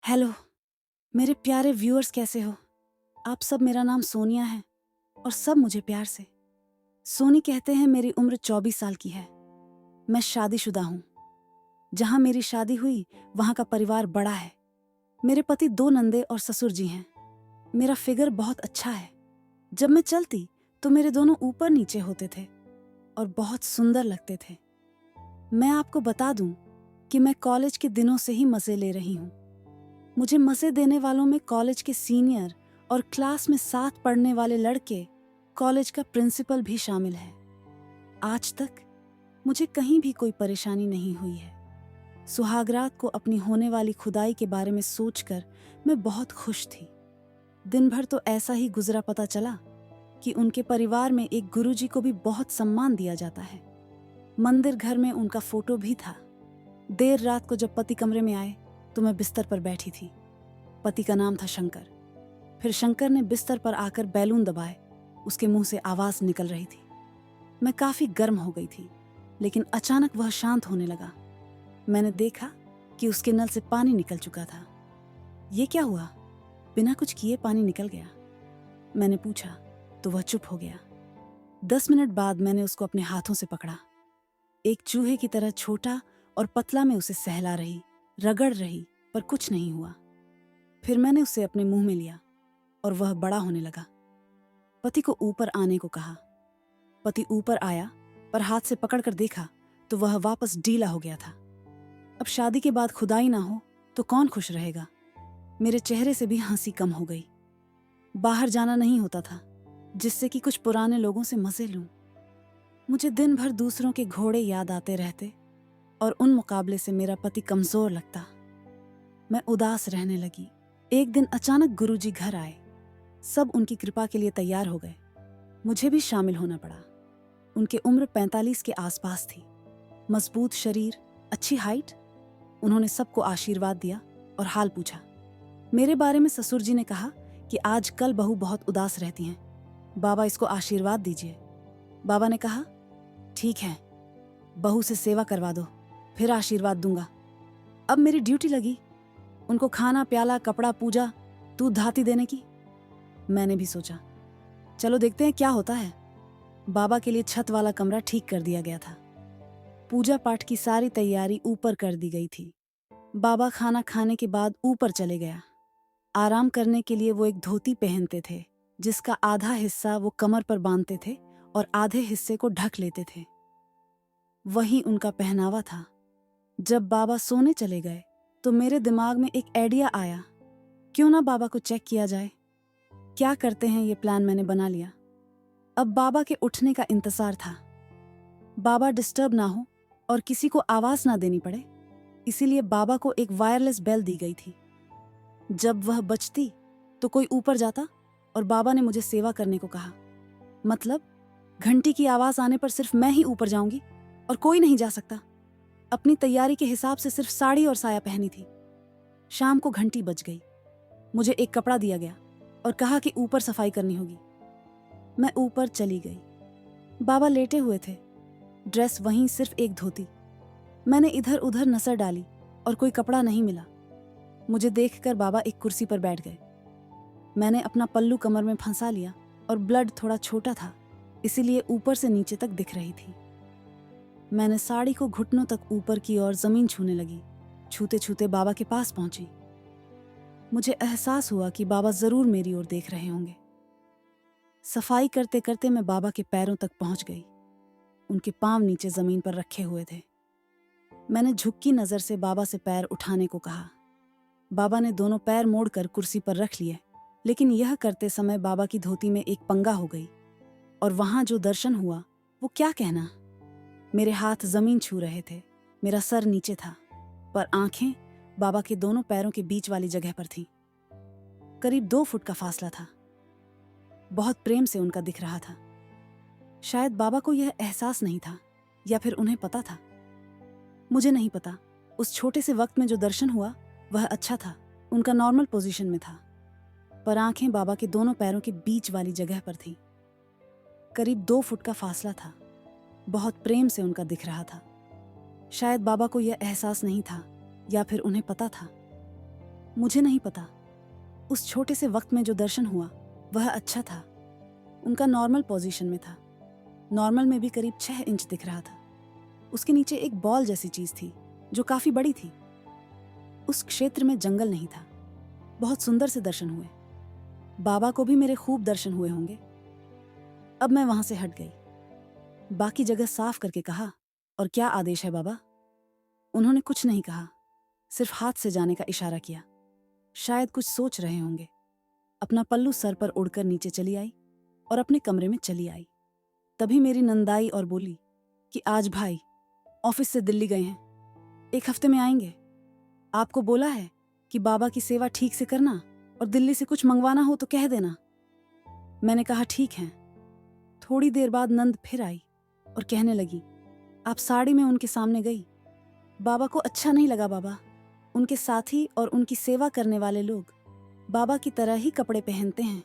Hello मेरे प्यारे viewers, कैसे हो आप सब। मेरा नाम सोनिया है और सब मुझे प्यार से सोनी कहते हैं। मेरी उम्र 24 साल की है। मैं शादीशुदा हूँ। जहाँ मेरी शादी हुई वहाँ का परिवार बड़ा है। मेरे पति 2 नंदे और ससुर जी हैं। मेरा फिगर बहुत अच्छा है। जब मैं चलती तो मेरे दोनों ऊपर नीचे होते थे और बहुत सुंदर लगते थे। मैं आपको बता दूं कि मैं कॉलेज के दिनों से ही मज़े ले रही हूँ। मुझे मज़े देने वालों में कॉलेज के सीनियर और क्लास में साथ पढ़ने वाले लड़के, कॉलेज का प्रिंसिपल भी शामिल है। आज तक मुझे कहीं भी कोई परेशानी नहीं हुई है। सुहागरात को अपनी होने वाली खुदाई के बारे में सोचकर मैं बहुत खुश थी। दिन भर तो ऐसा ही गुजरा। पता चला कि उनके परिवार में एक गुरुजी को भी बहुत सम्मान दिया जाता है। मंदिर घर में उनका फोटो भी था। देर रात को जब पति कमरे में आए तो मैं बिस्तर पर बैठी थी। पति का नाम था शंकर। फिर शंकर ने बिस्तर पर आकर बैलून दबाए। उसके मुंह से आवाज निकल रही थी। मैं काफी गर्म हो गई थी, लेकिन अचानक वह शांत होने लगा। मैंने देखा कि उसके नल से पानी निकल चुका था। ये क्या हुआ? बिना कुछ किए पानी निकल गया। मैंने पूछा तो वह चुप हो गया। 10 मिनट बाद मैंने उसको अपने हाथों से पकड़ा। एक चूहे की तरह छोटा और पतला में उसे सहला रही, रगड़ रही, पर कुछ नहीं हुआ। फिर मैंने उसे अपने मुंह में लिया और वह बड़ा होने लगा। पति को ऊपर आने को कहा। पति ऊपर आया, पर हाथ से पकड़कर देखा तो वह वापस ढीला हो गया था। अब शादी के बाद खुदाई ना हो तो कौन खुश रहेगा? मेरे चेहरे से भी हंसी कम हो गई। बाहर जाना नहीं होता था, जिससे कि कुछ पुराने लोगों से मजे लूं। मुझे दिन भर दूसरों के घोड़े याद आते रहते और उन मुकाबले से मेरा पति कमजोर लगता। मैं उदास रहने लगी। एक दिन अचानक गुरुजी घर आए। सब उनकी कृपा के लिए तैयार हो गए। मुझे भी शामिल होना पड़ा। उनकी उम्र 45 के आसपास थी। मजबूत शरीर, अच्छी हाइट। उन्होंने सबको आशीर्वाद दिया और हाल पूछा। मेरे बारे में ससुर जी ने कहा कि आजकल बहू बहुत उदास रहती हैं, बाबा इसको आशीर्वाद दीजिए। बाबा ने कहा, ठीक है, बहू से सेवा करवा दो, फिर आशीर्वाद दूंगा। अब मेरी ड्यूटी लगी, उनको खाना प्याला, कपड़ा, पूजा, दूध धाती देने की। मैंने भी सोचा, चलो देखते हैं क्या होता है। बाबा के लिए छत वाला कमरा ठीक कर दिया गया था। पूजा पाठ की सारी तैयारी ऊपर कर दी गई थी। बाबा खाना खाने के बाद ऊपर चले गया। आराम करने के लिए वो एक धोती पहनते थे, जिसका आधा हिस्सा वो कमर पर बांधते थे और आधे हिस्से को ढक लेते थे। वही उनका पहनावा था। जब बाबा सोने चले गए तो मेरे दिमाग में एक आइडिया आया। क्यों ना बाबा को चेक किया जाए। क्या करते हैं, ये प्लान मैंने बना लिया। अब बाबा के उठने का इंतजार था। बाबा डिस्टर्ब ना हो और किसी को आवाज ना देनी पड़े, इसीलिए बाबा को एक वायरलेस बेल दी गई थी। जब वह बजती तो कोई ऊपर जाता और बाबा ने मुझे सेवा करने को कहा। मतलब घंटी की आवाज आने पर सिर्फ मैं ही ऊपर जाऊंगी और कोई नहीं जा सकता। अपनी तैयारी के हिसाब से सिर्फ साड़ी और साया पहनी थी। शाम को घंटी बज गई। मुझे एक कपड़ा दिया गया और कहा कि ऊपर सफाई करनी होगी। मैं ऊपर चली गई। बाबा लेटे हुए थे, ड्रेस वहीं, सिर्फ एक धोती। मैंने इधर उधर नजर डाली और कोई कपड़ा नहीं मिला। मुझे देखकर बाबा एक कुर्सी पर बैठ गए। मैंने अपना पल्लू कमर में फंसा लिया और ब्लड थोड़ा छोटा था, इसीलिए ऊपर से नीचे तक दिख रही थी। मैंने साड़ी को घुटनों तक ऊपर की और जमीन छूने लगी। छूते छूते बाबा के पास पहुंची। मुझे एहसास हुआ कि बाबा जरूर मेरी ओर देख रहे होंगे। सफाई करते करते मैं बाबा के पैरों तक पहुंच गई। उनके पांव नीचे जमीन पर रखे हुए थे। मैंने झुकी नजर से बाबा से पैर उठाने को कहा। बाबा ने दोनों पैर मोड़कर कुर्सी पर रख लिए, लेकिन यह करते समय बाबा की धोती में एक पंगा हो गई और वहां जो दर्शन हुआ वो क्या कहना। मेरे हाथ जमीन छू रहे थे, मेरा सर नीचे था, पर आंखें बाबा के दोनों पैरों के बीच वाली जगह पर थीं। करीब 2 फुट का फासला था। बहुत प्रेम से उनका दिख रहा था। शायद बाबा को यह एहसास नहीं था या फिर उन्हें पता था। मुझे नहीं पता। उस छोटे से वक्त में जो दर्शन हुआ वह अच्छा था, उनका नॉर्मल पोजीशन में था, पर आंखें बाबा के दोनों पैरों के बीच वाली जगह पर थीं। करीब 2 फुट का फासला था। बहुत प्रेम से उनका दिख रहा था। शायद बाबा को यह एहसास नहीं था या फिर उन्हें पता था। मुझे नहीं पता। उस छोटे से वक्त में जो दर्शन हुआ वह अच्छा था। उनका नॉर्मल पोजीशन में था। नॉर्मल में भी करीब 6 इंच दिख रहा था। उसके नीचे एक बॉल जैसी चीज थी जो काफी बड़ी थी। उस क्षेत्र में जंगल नहीं था। बहुत सुंदर से दर्शन हुए। बाबा को भी मेरे खूब दर्शन हुए होंगे। अब मैं वहां से हट गई। बाकी जगह साफ करके कहा, और क्या आदेश है बाबा? उन्होंने कुछ नहीं कहा, सिर्फ हाथ से जाने का इशारा किया। शायद कुछ सोच रहे होंगे। अपना पल्लू सर पर उड़कर नीचे चली आई और अपने कमरे में चली आई। तभी मेरी नंदाई और बोली कि आज भाई ऑफिस से दिल्ली गए हैं, 1 हफ्ते में आएंगे। आपको बोला है कि बाबा की सेवा ठीक से करना और दिल्ली से कुछ मंगवाना हो तो कह देना। मैंने कहा ठीक है। थोड़ी देर बाद नंद फिर आई और कहने लगी, आप साड़ी में उनके सामने गई। बाबा को अच्छा नहीं लगा बाबा। उनके साथी और उनकी सेवा करने वाले लोग बाबा की तरह ही कपड़े पहनते हैं।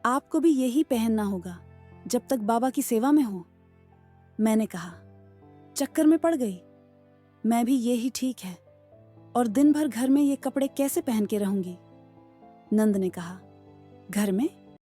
आपको भी यही पहनना होगा जब तक बाबा की सेवा में हो। मैंने कहा, चक्कर में पड़ गई। मैं भी यही ठीक है, और दिन भर घर में ये कपड़े कैसे पहन के रहूंगी? नंद ने कहा, घर में